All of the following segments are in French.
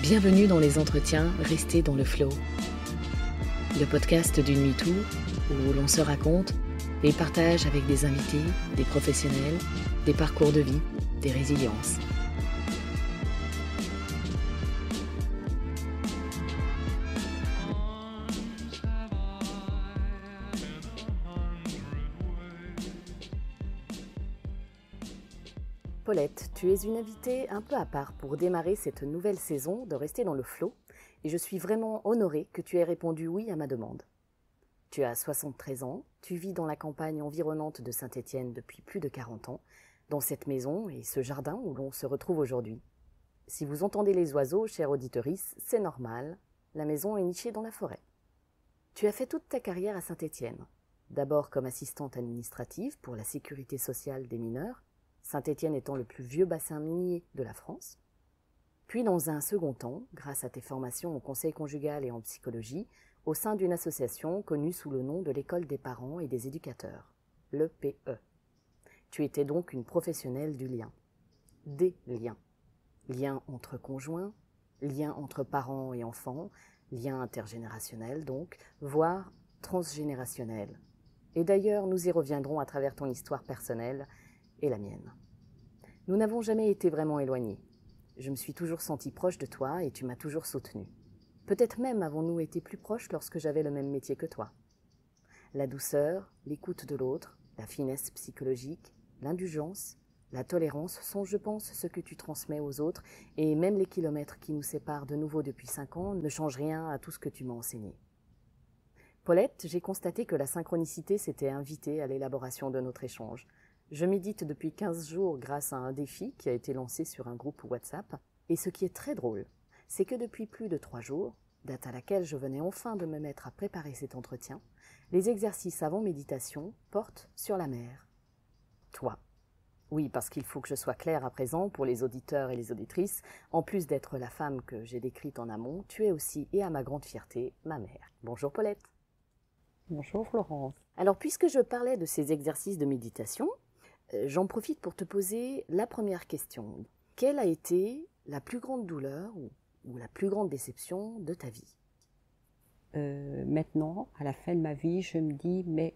Bienvenue dans les entretiens Restez dans le flow. Le podcast d'une MeToo où l'on se raconte et partage avec des invités, des professionnels, des parcours de vie, des résiliences. Paulette, tu es une invitée un peu à part pour démarrer cette nouvelle saison de Rester dans le flow et je suis vraiment honorée que tu aies répondu oui à ma demande. Tu as 73 ans, tu vis dans la campagne environnante de Saint-Étienne depuis plus de 40 ans, dans cette maison et ce jardin où l'on se retrouve aujourd'hui. Si vous entendez les oiseaux, chère auditorice, c'est normal, la maison est nichée dans la forêt. Tu as fait toute ta carrière à Saint-Étienne, d'abord comme assistante administrative pour la sécurité sociale des mineurs, Saint-Étienne étant le plus vieux bassin minier de la France. Puis dans un second temps, grâce à tes formations au conseil conjugal et en psychologie, au sein d'une association connue sous le nom de l'École des parents et des éducateurs, l'EPE. Tu étais donc une professionnelle du lien. Des liens. Liens entre conjoints, liens entre parents et enfants, liens intergénérationnels donc, voire transgénérationnels. Et d'ailleurs, nous y reviendrons à travers ton histoire personnelle et la mienne. Nous n'avons jamais été vraiment éloignés. Je me suis toujours sentie proche de toi et tu m'as toujours soutenue. Peut-être même avons-nous été plus proches lorsque j'avais le même métier que toi. La douceur, l'écoute de l'autre, la finesse psychologique, l'indulgence, la tolérance sont, je pense, ce que tu transmets aux autres et même les kilomètres qui nous séparent de nouveau depuis 5 ans ne changent rien à tout ce que tu m'as enseigné. Paulette, j'ai constaté que la synchronicité s'était invitée à l'élaboration de notre échange. Je médite depuis 15 jours grâce à un défi qui a été lancé sur un groupe WhatsApp. Et ce qui est très drôle, c'est que depuis plus de 3 jours, date à laquelle je venais enfin de me mettre à préparer cet entretien, les exercices avant méditation portent sur la mer. Toi. Oui, parce qu'il faut que je sois claire à présent pour les auditeurs et les auditrices, en plus d'être la femme que j'ai décrite en amont, tu es aussi, et à ma grande fierté, ma mère. Bonjour Paulette. Bonjour Florence. Alors puisque je parlais de ces exercices de méditation, j'en profite pour te poser la première question. Quelle a été la plus grande douleur ou la plus grande déception de ta vie ? Maintenant, à la fin de ma vie, je me dis, mais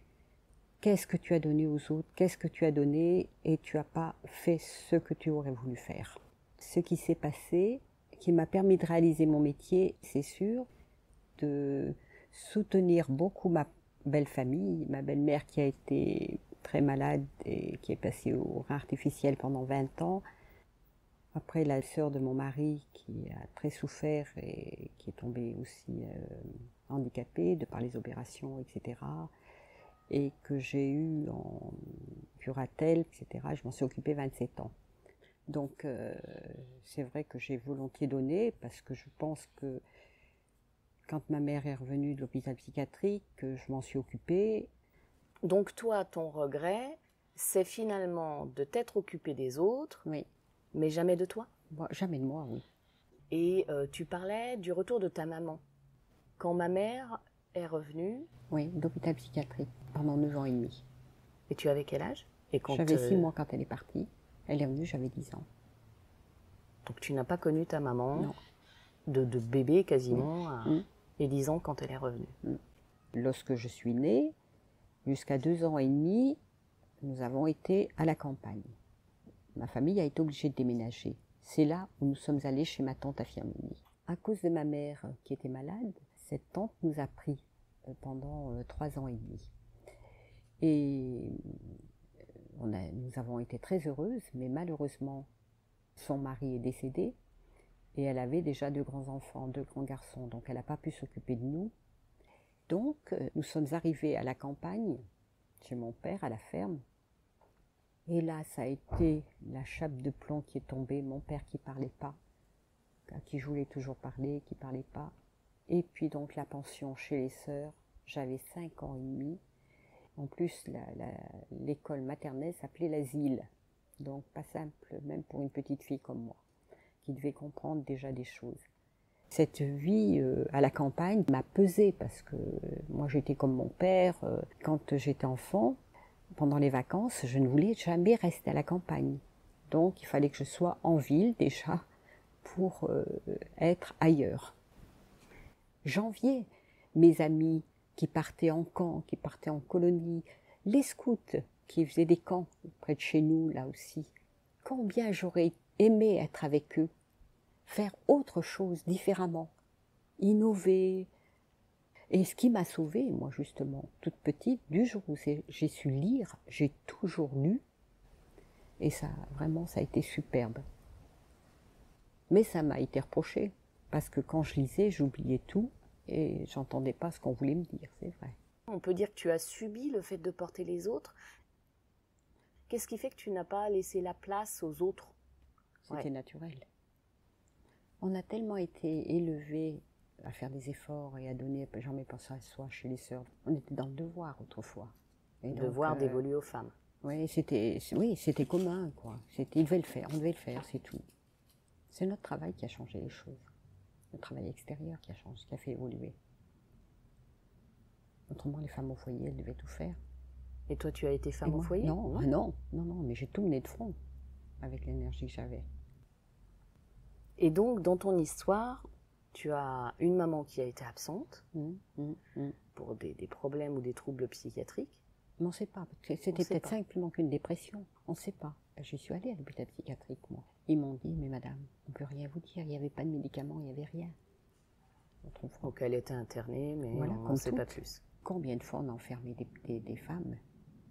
qu'est-ce que tu as donné aux autres? Qu'est-ce que tu as donné et tu n'as pas fait ce que tu aurais voulu faire? Ce qui s'est passé, qui m'a permis de réaliser mon métier, c'est sûr, de soutenir beaucoup ma belle famille, ma belle-mère qui a été très malade et qui est passée au rein artificiel pendant 20 ans. Après, la sœur de mon mari qui a très souffert et qui est tombée aussi handicapée de par les opérations, etc. Et que j'ai eu en curatelle, etc. Je m'en suis occupée 27 ans. Donc, c'est vrai que j'ai volontiers donné parce que je pense que quand ma mère est revenue de l'hôpital psychiatrique, je m'en suis occupée. Donc toi, ton regret, c'est finalement de t'être occupé des autres, Oui. Mais jamais de toi ? Moi, jamais de moi, oui. Et tu parlais du retour de ta maman. Quand ma mère est revenue... Oui, d'hôpital psychiatrique, pendant 9 ans et demi. Et tu avais quel âge ? Et quand J'avais 6 mois quand elle est partie. Elle est revenue, j'avais 10 ans. Donc tu n'as pas connu ta maman Non. de bébé quasiment Oui. Et 10 ans quand elle est revenue. Lorsque je suis née, jusqu'à 2 ans et demi, nous avons été à la campagne. Ma famille a été obligée de déménager. C'est là où nous sommes allés chez ma tante à Firminy. À cause de ma mère qui était malade, cette tante nous a pris pendant 3 ans et demi. Et nous avons été très heureuses, mais malheureusement, son mari est décédé et elle avait déjà 2 grands-enfants, 2 grands garçons, donc elle n'a pas pu s'occuper de nous. Donc, nous sommes arrivés à la campagne, chez mon père, à la ferme. Et là, ça a été la chape de plomb qui est tombée, mon père qui ne parlait pas, à qui je voulais toujours parler, qui ne parlait pas. Et puis donc la pension chez les sœurs, j'avais 5 ans et demi. En plus, l'école maternelle s'appelait l'asile. Donc pas simple, même pour une petite fille comme moi, qui devait comprendre déjà des choses. Cette vie à la campagne m'a pesé parce que moi j'étais comme mon père. Quand j'étais enfant, pendant les vacances, je ne voulais jamais rester à la campagne. Donc il fallait que je sois en ville déjà pour être ailleurs. J'enviais mes amis qui partaient en camp, qui partaient en colonie, les scouts qui faisaient des camps près de chez nous, là aussi. Combien j'aurais aimé être avec eux, faire autre chose différemment, innover. Et ce qui m'a sauvée, moi justement, toute petite, du jour où j'ai su lire, j'ai toujours lu. Et ça, vraiment, ça a été superbe. Mais ça m'a été reproché, parce que quand je lisais, j'oubliais tout et j'entendais pas ce qu'on voulait me dire, c'est vrai. On peut dire que tu as subi le fait de porter les autres. Qu'est-ce qui fait que tu n'as pas laissé la place aux autres? C'était naturel. On a tellement été élevés à faire des efforts et à donner, jamais pensé à soi chez les sœurs. On était dans le devoir autrefois. Le devoir d'évoluer aux femmes. Oui, c'était commun, quoi. Il devait le faire, on devait le faire, c'est tout. C'est notre travail qui a changé les choses. Le travail extérieur qui a changé, qui a fait évoluer. Autrement, les femmes au foyer, elles devaient tout faire. Et toi, tu as été femme au foyer? Non, non, mais j'ai tout mené de front avec l'énergie que j'avais. Et donc, dans ton histoire, tu as une maman qui a été absente pour des problèmes ou des troubles psychiatriques. Mais on ne sait pas, parce que c'était peut-être simplement qu'une dépression. On ne sait pas. Je suis allée à l'hôpital psychiatrique, moi. Ils m'ont dit, mais madame, on ne peut rien vous dire, il n'y avait pas de médicaments, il n'y avait rien. Donc elle était internée, mais voilà, on n'en sait pas plus. Combien de fois on a enfermé des femmes?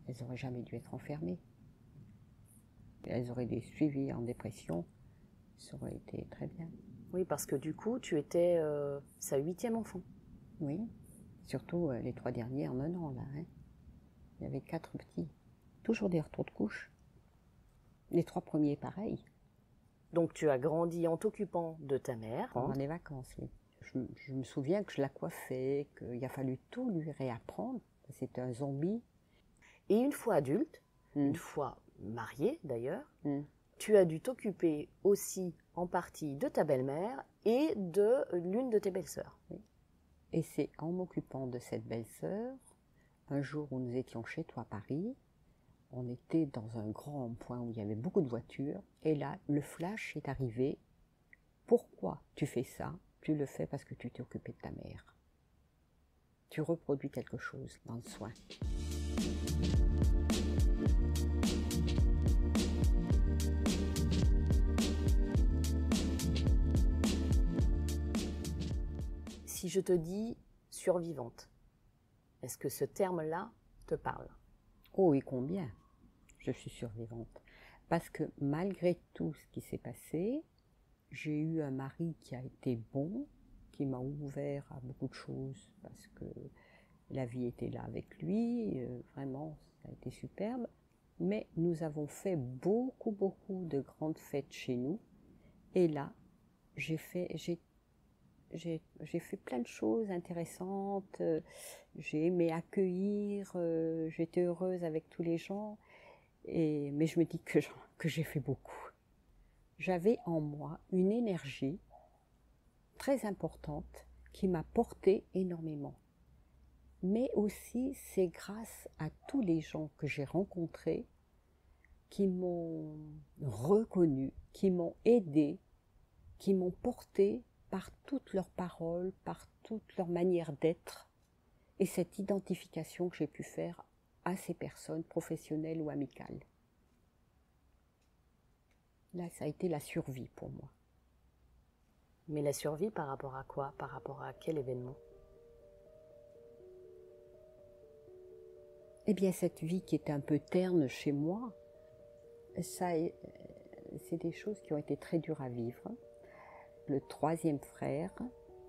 Elles n'auraient jamais dû être enfermées. Elles auraient été suivies en dépression, ça aurait été très bien. Oui, parce que du coup, tu étais sa 8e enfant. Oui, surtout les 3 derniers en 1 an, là. Hein. Il y avait 4 petits. Toujours des retours de couche. Les 3 premiers, pareil. Donc tu as grandi en t'occupant de ta mère. Pendant les vacances, oui. Je me souviens que je la coiffais, qu'il a fallu tout lui réapprendre. C'était un zombie. Et une fois adulte, une fois mariée d'ailleurs, tu as dû t'occuper aussi en partie de ta belle-mère et de l'une de tes belles-sœurs. Oui. Et c'est en m'occupant de cette belle-sœur, un jour où nous étions chez toi à Paris, on était dans un grand rond-point où il y avait beaucoup de voitures, et là, le flash est arrivé. Pourquoi tu fais ça? Tu le fais parce que tu t'es occupé de ta mère. Tu reproduis quelque chose dans le soin. Si je te dis survivante, est-ce que ce terme-là te parle? Oh, et combien? Je suis survivante. Parce que malgré tout ce qui s'est passé, j'ai eu un mari qui a été bon, qui m'a ouvert à beaucoup de choses, parce que la vie était là avec lui, vraiment, ça a été superbe. Mais nous avons fait beaucoup de grandes fêtes chez nous. Et là, j'ai fait plein de choses intéressantes, j'ai aimé accueillir, j'étais heureuse avec tous les gens, mais je me dis que j'ai fait beaucoup. J'avais en moi une énergie très importante qui m'a portée énormément. Mais aussi, c'est grâce à tous les gens que j'ai rencontrés qui m'ont reconnu, qui m'ont aidé, qui m'ont porté par toutes leurs paroles, par toute leur manière d'être, et cette identification que j'ai pu faire à ces personnes, professionnelles ou amicales. Là, ça a été la survie pour moi. Mais la survie par rapport à quoi? Par rapport à quel événement? Eh bien, cette vie qui était un peu terne chez moi, c'est des choses qui ont été très dures à vivre. Le 3e frère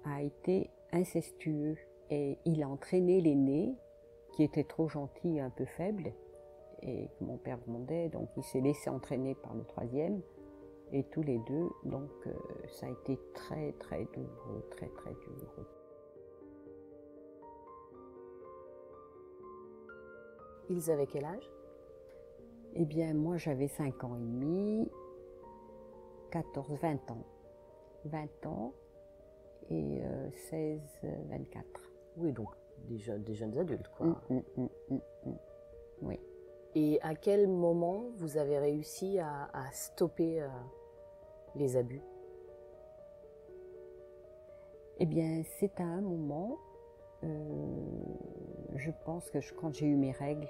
a été incestueux et il a entraîné l'aîné, qui était trop gentil et un peu faible, et que mon père demandait, donc il s'est laissé entraîner par le 3e, et tous les deux, donc ça a été très douloureux, très douloureux. Ils avaient quel âge? Eh bien, moi j'avais 5 ans et demi, 20 ans. 20 ans et 16, 24. Oui, donc des jeunes adultes, quoi. Oui. Et à quel moment vous avez réussi à stopper les abus? Eh bien, c'est à un moment, je pense que quand j'ai eu mes règles,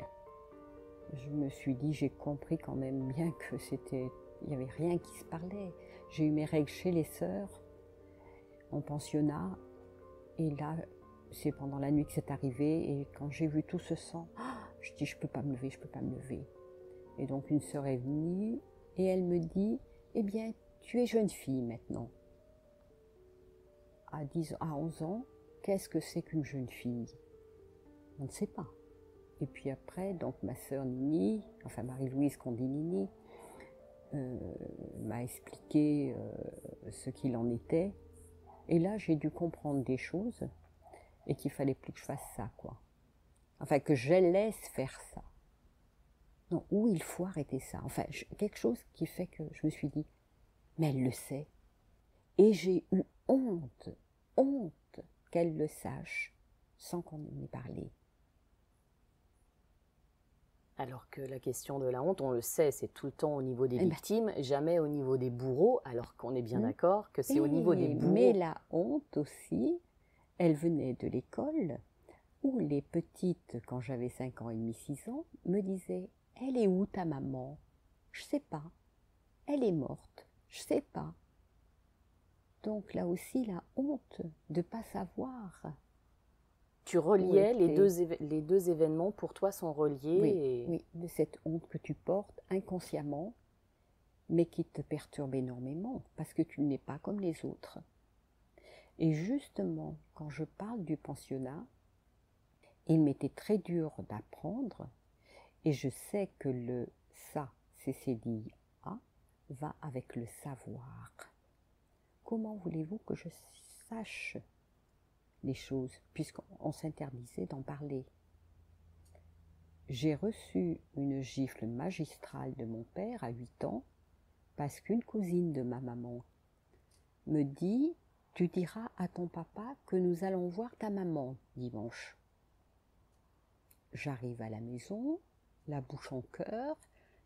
je me suis dit, j'ai compris quand même bien que il n'y avait rien qui se parlait. J'ai eu mes règles chez les sœurs, en pensionnat, et là, c'est pendant la nuit que c'est arrivé, et quand j'ai vu tout ce sang, je dis, je peux pas me lever, je peux pas me lever. Et donc une sœur est venue, et elle me dit, eh bien, tu es jeune fille maintenant. À 11 ans, qu'est-ce que c'est qu'une jeune fille? On ne sait pas. Et puis après, donc ma sœur Nini, enfin Marie-Louise qu'on dit Nini, m'a expliqué ce qu'il en était. Et là, j'ai dû comprendre des choses et qu'il fallait plus que je fasse ça, quoi. Enfin, que je laisse faire ça. Non, ou il faut arrêter ça. Enfin, quelque chose qui fait que je me suis dit, mais elle le sait. Et j'ai eu honte qu'elle le sache sans qu'on en ait parlé. Alors que la question de la honte, on le sait, c'est tout le temps au niveau des victimes, jamais au niveau des bourreaux, alors qu'on est bien d'accord que c'est au niveau des bourreaux. Mais la honte aussi, elle venait de l'école, où les petites, quand j'avais 5 ans et demi, 6 ans, me disaient « Elle est où ta maman ?»« Je sais pas. Elle est morte. Je sais pas. » Donc là aussi, la honte de pas savoir. Tu reliais les deux événements, pour toi, sont reliés. Oui, de cette honte que tu portes inconsciemment, mais qui te perturbe énormément, parce que tu n'es pas comme les autres. Et justement, quand je parle du pensionnat, il m'était très dur d'apprendre, et je sais que le ça, CCDIA, va avec le savoir. Comment voulez-vous que je sache les choses, puisqu'on s'interdisait d'en parler? J'ai reçu une gifle magistrale de mon père à 8 ans, parce qu'une cousine de ma maman me dit « Tu diras à ton papa que nous allons voir ta maman dimanche. » J'arrive à la maison, la bouche en cœur,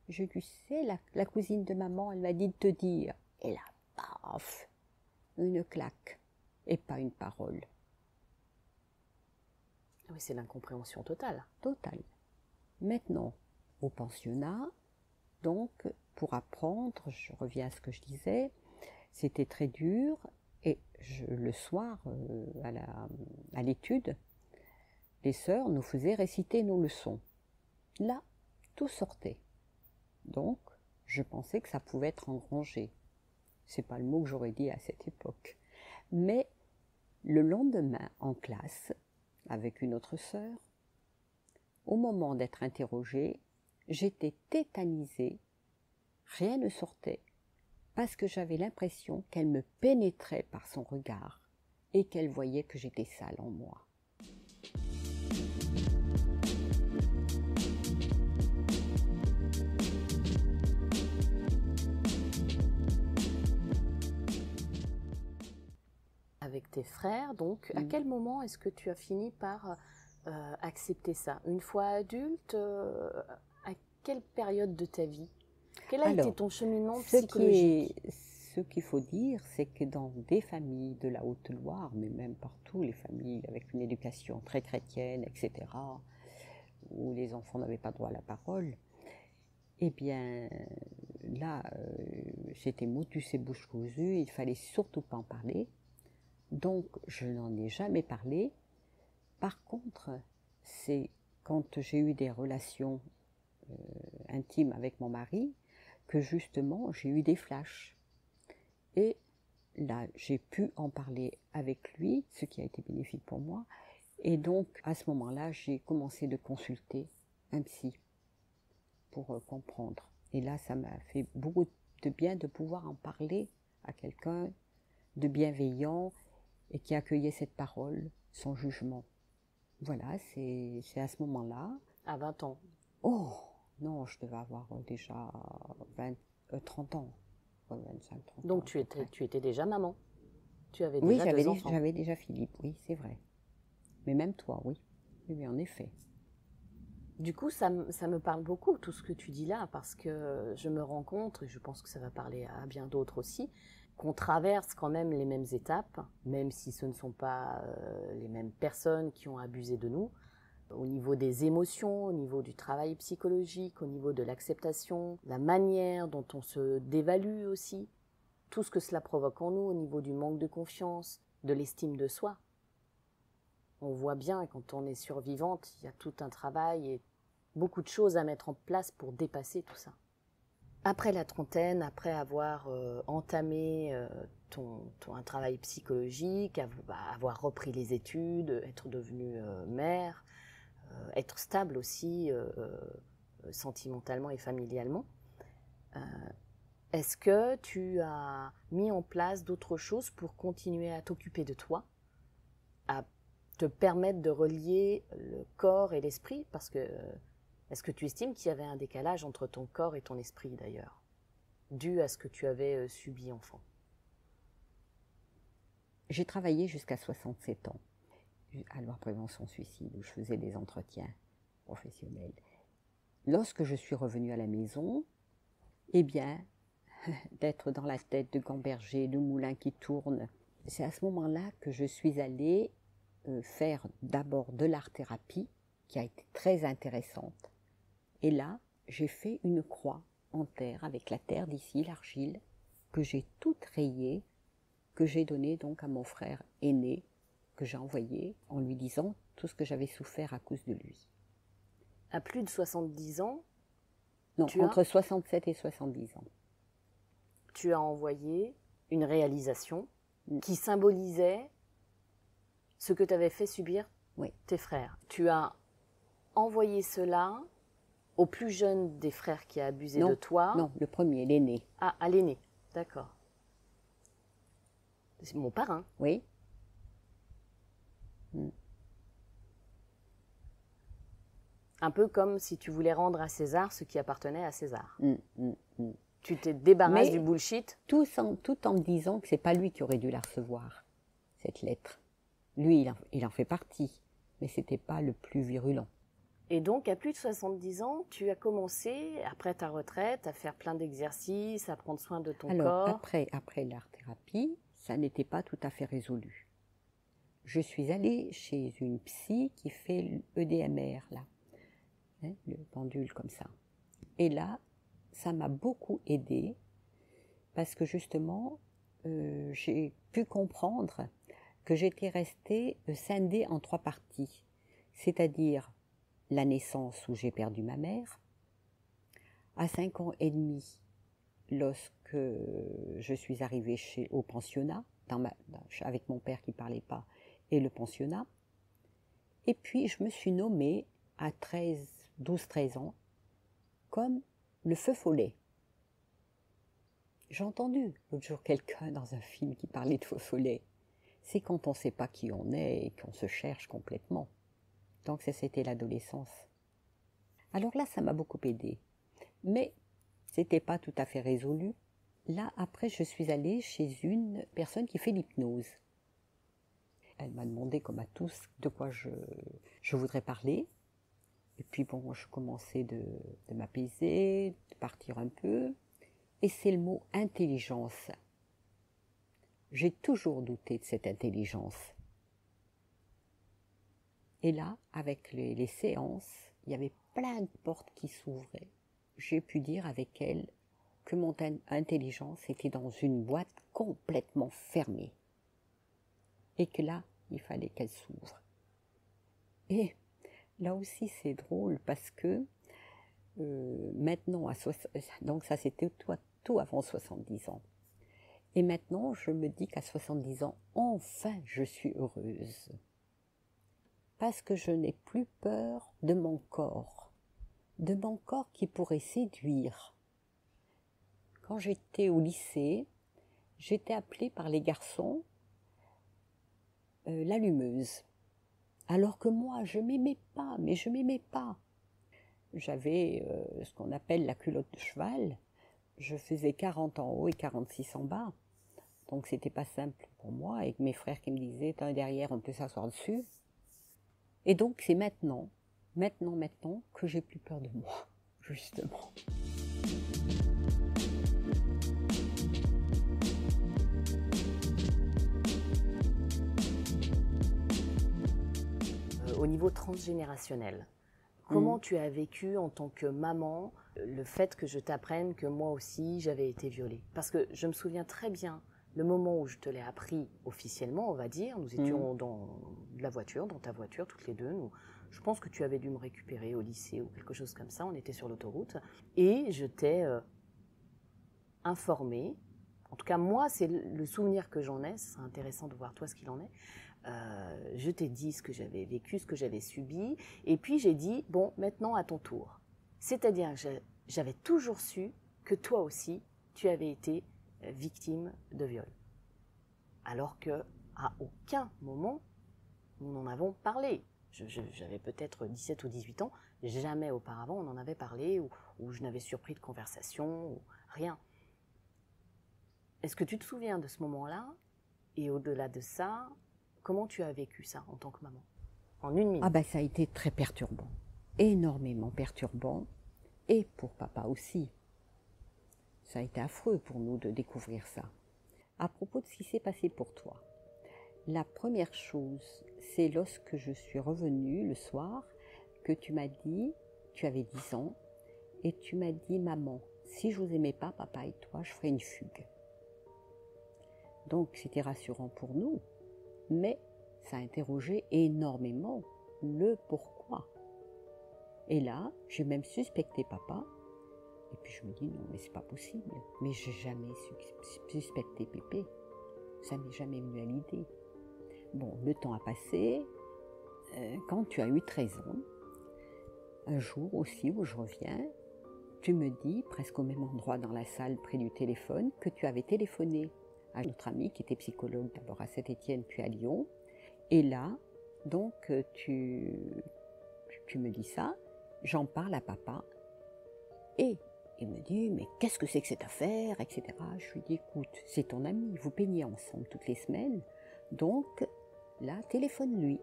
je lui sais, la cousine de maman, elle m'a dit de te dire, et là, paf, une claque, et pas une parole. Oui, c'est l'incompréhension totale. Totale. Maintenant, au pensionnat, donc, pour apprendre, je reviens à ce que je disais, c'était très dur, et le soir, à l'étude, les sœurs nous faisaient réciter nos leçons. Là, tout sortait. Donc, je pensais que ça pouvait être engrangé. C'est pas le mot que j'aurais dit à cette époque. Mais le lendemain, en classe, avec une autre sœur, au moment d'être interrogée, j'étais tétanisée, rien ne sortait, parce que j'avais l'impression qu'elle me pénétrait par son regard et qu'elle voyait que j'étais sale en moi. Avec tes frères, donc, à quel moment est-ce que tu as fini par accepter ça? Une fois adulte, à quelle période de ta vie? Quel a été ton cheminement psychologique? Ce qu'il faut dire, c'est que dans des familles de la Haute-Loire, mais même partout, les familles avec une éducation très chrétienne, etc., où les enfants n'avaient pas droit à la parole, eh bien, là, j'étais motus et bouche cousue, il ne fallait surtout pas en parler. Donc, je n'en ai jamais parlé. Par contre, c'est quand j'ai eu des relations intimes avec mon mari que justement j'ai eu des flashs. Et là, j'ai pu en parler avec lui, ce qui a été bénéfique pour moi. Et donc, à ce moment-là, j'ai commencé de consulter un psy pour comprendre. Et là, ça m'a fait beaucoup de bien de pouvoir en parler à quelqu'un de bienveillant et qui accueillait cette parole sans jugement. Voilà, c'est à ce moment-là. À 20 ans? Oh, non, je devais avoir déjà 30 ans. 25, 30 Donc ans, tu étais déjà maman? Tu avais déjà deux enfants? Oui, j'avais déjà Philippe, oui, c'est vrai. Mais même toi, oui. Oui, en effet. Du coup, ça me parle beaucoup, tout ce que tu dis là, parce que je me rends compte, et je pense que ça va parler à bien d'autres aussi, qu'on traverse quand même les mêmes étapes, même si ce ne sont pas les mêmes personnes qui ont abusé de nous, au niveau des émotions, au niveau du travail psychologique, au niveau de l'acceptation, la manière dont on se dévalue aussi, tout ce que cela provoque en nous, au niveau du manque de confiance, de l'estime de soi. On voit bien, quand on est survivante, il y a tout un travail et beaucoup de choses à mettre en place pour dépasser tout ça. Après la trentaine, après avoir entamé un travail psychologique, avoir repris les études, être devenue mère, être stable aussi sentimentalement et familialement, est-ce que tu as mis en place d'autres choses pour continuer à t'occuper de toi, à te permettre de relier le corps et l'esprit? Parce que, est-ce que tu estimes qu'il y avait un décalage entre ton corps et ton esprit d'ailleurs, dû à ce que tu avais subi enfant? J'ai travaillé jusqu'à 67 ans à Loire Prévention Suicide, où je faisais des entretiens professionnels. Lorsque je suis revenue à la maison, eh bien, d'être dans la tête de Gamberger, de moulin qui tourne, c'est à ce moment-là que je suis allée faire d'abord de l'art-thérapie, qui a été très intéressante. Et là, j'ai fait une croix en terre, avec la terre d'ici, l'argile, que j'ai toute rayée, que j'ai donnée donc à mon frère aîné, que j'ai envoyé en lui disant tout ce que j'avais souffert à cause de lui. À plus de 70 ans, non, entre 67 et 70 ans. Tu as envoyé une réalisation qui symbolisait ce que t'avais fait subir tes frères. Tu as envoyé cela au plus jeune des frères qui a abusé de toi. Non, le premier, l'aîné. Ah, à l'aîné, d'accord. C'est mon parrain. Oui. Un peu comme si tu voulais rendre à César ce qui appartenait à César. Tu te débarrasses du bullshit. Tout en me disant que c'est pas lui qui aurait dû la recevoir, cette lettre. Lui, il en fait partie, mais c'était pas le plus virulent. Et donc, à plus de 70 ans, tu as commencé, après ta retraite, à faire plein d'exercices, à prendre soin de ton corps. Alors, après l'art-thérapie, ça n'était pas tout à fait résolu. Je suis allée chez une psy qui fait l'EDMR, là, hein, le pendule comme ça. Et là, ça m'a beaucoup aidée, parce que justement, j'ai pu comprendre que j'étais restée scindée en 3 parties, c'est-à-dire la naissance où j'ai perdu ma mère, à 5 ans et demi, lorsque je suis arrivée au pensionnat, avec mon père qui ne parlait pas, et le pensionnat, et puis je me suis nommée à 12-13 ans comme le feu follet. J'ai entendu l'autre jour quelqu'un dans un film qui parlait de feu follet. C'est quand on ne sait pas qui on est et qu'on se cherche complètement. Donc c'était l'adolescence. Alors là, ça m'a beaucoup aidée. Mais ce n'était pas tout à fait résolu. Là, après, je suis allée chez une personne qui fait l'hypnose. Elle m'a demandé, comme à tous, de quoi je voudrais parler. Et puis bon, je commençais de m'apaiser, de partir un peu. Et c'est le mot intelligence. J'ai toujours douté de cette intelligence. Et là, avec les séances, il y avait plein de portes qui s'ouvraient. J'ai pu dire avec elle que mon intelligence était dans une boîte complètement fermée. Et que là, il fallait qu'elle s'ouvre. Et là aussi, c'est drôle parce que maintenant, donc ça c'était tout avant 70 ans. Et maintenant, je me dis qu'à 70 ans, enfin, je suis heureuse. Parce que je n'ai plus peur de mon corps qui pourrait séduire. Quand j'étais au lycée, j'étais appelée par les garçons l'allumeuse. Alors que moi, je m'aimais pas, mais je m'aimais pas. J'avais ce qu'on appelle la culotte de cheval. Je faisais 40 en haut et 46 en bas. Donc c'était pas simple pour moi, avec mes frères qui me disaient, t'as un derrière, on peut s'asseoir dessus. Et donc c'est maintenant que j'ai plus peur de moi, justement. niveau transgénérationnel. Comment tu as vécu en tant que maman le fait que je t'apprenne que moi aussi j'avais été violée? Parce que je me souviens très bien le moment où je te l'ai appris officiellement, on va dire. Nous étions dans ta voiture toutes les deux. Je pense que tu avais dû me récupérer au lycée ou quelque chose comme ça. On était sur l'autoroute et je t'ai informée. En tout cas, moi, c'est le souvenir que j'en ai. C'est intéressant de voir toi ce qu'il en est. Je t'ai dit ce que j'avais vécu, ce que j'avais subi, et puis j'ai dit, bon, maintenant à ton tour. C'est-à-dire que j'avais toujours su que toi aussi, tu avais été victime de viol. Alors que à aucun moment, nous n'en avons parlé. J'avais peut-être 17 ou 18 ans, jamais auparavant on en avait parlé, ou je n'avais surpris de conversation, ou rien. Est-ce que tu te souviens de ce moment-là? Et au-delà de ça, comment tu as vécu ça en tant que maman? En une minute. Ah ben ça a été très perturbant, énormément perturbant, et pour papa aussi. Ça a été affreux pour nous de découvrir ça. À propos de ce qui s'est passé pour toi, la première chose, c'est lorsque je suis revenue le soir, que tu m'as dit, tu avais 10 ans, et tu m'as dit, maman, si je vous aimais pas, papa et toi, je ferais une fugue. Donc c'était rassurant pour nous. Mais ça a interrogé énormément le pourquoi. Et là, j'ai même suspecté papa. Et puis je me dis, non, mais c'est pas possible. Mais j'ai jamais suspecté Pépé. Ça m'est jamais venu à l'idée. Bon, le temps a passé. Quand tu as eu 13 ans, un jour aussi où je reviens, tu me dis, presque au même endroit dans la salle près du téléphone, que tu avais téléphoné à notre ami qui était psychologue d'abord à Saint-Étienne puis à Lyon. Et là, donc, tu me dis ça, j'en parle à papa et il me dit, mais qu'est-ce que c'est que cette affaire, etc. Je lui dis, écoute, c'est ton ami, vous peignez ensemble toutes les semaines, donc là, téléphone-lui.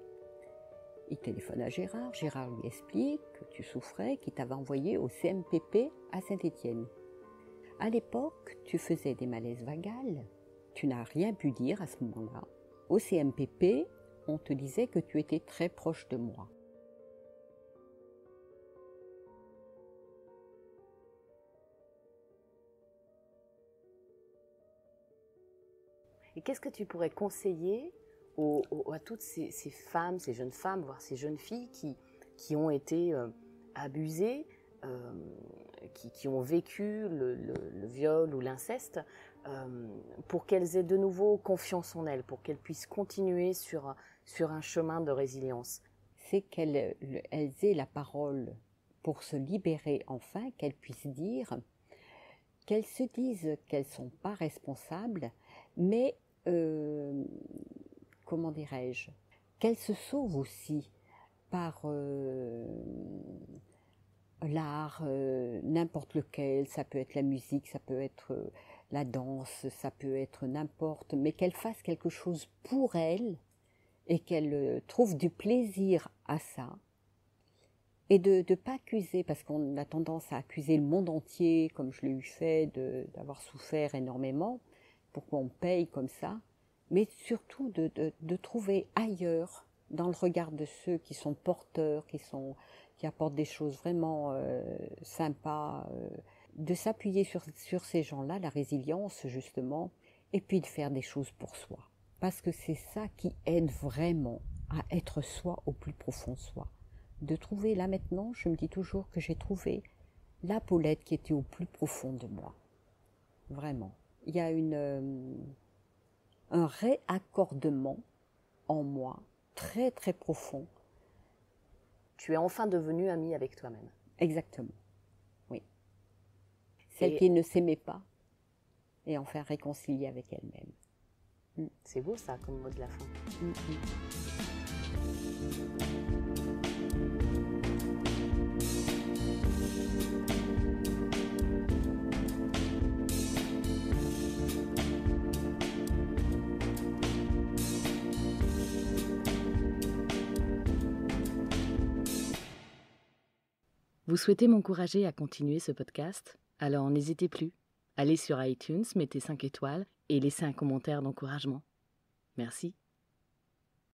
Il téléphone à Gérard, Gérard lui explique que tu souffrais, qu'il t'avait envoyé au CMPP à Saint-Étienne. À l'époque, tu faisais des malaises vagales. Tu n'as rien pu dire à ce moment-là. Au CMPP, on te disait que tu étais très proche de moi. Et qu'est-ce que tu pourrais conseiller à toutes ces femmes, ces jeunes femmes, voire ces jeunes filles qui ont été abusées, qui ont vécu le viol ou l'inceste, pour qu'elles aient de nouveau confiance en elles, pour qu'elles puissent continuer sur un chemin de résilience? C'est qu'elles aient la parole pour se libérer enfin, qu'elles puissent dire, qu'elles se disent qu'elles ne sont pas responsables, mais, comment dirais-je, qu'elles se sauvent aussi par l'art, n'importe lequel, ça peut être la musique, ça peut être la danse, ça peut être n'importe, mais qu'elles fassent quelque chose pour elles et qu'elles trouvent du plaisir à ça. Et de ne pas accuser, parce qu'on a tendance à accuser le monde entier, comme je l'ai eu fait, d'avoir souffert énormément, pourquoi on paye comme ça, mais surtout de trouver ailleurs, dans le regard de ceux qui sont porteurs, qui apportent des choses vraiment sympas, de s'appuyer sur ces gens-là, la résilience justement, et puis de faire des choses pour soi. Parce que c'est ça qui aide vraiment à être soi au plus profond de soi. De trouver, là maintenant, je me dis toujours que j'ai trouvé la Paulette qui était au plus profond de moi. Vraiment. Il y a un réaccordement en moi, très très profond. Tu es enfin devenue amie avec toi-même. Exactement, oui. Celle qui ne s'aimait pas et enfin réconciliée avec elle-même. C'est beau ça comme mot de la fin. Vous souhaitez m'encourager à continuer ce podcast? Alors n'hésitez plus. Allez sur iTunes, mettez 5 étoiles et laissez un commentaire d'encouragement. Merci.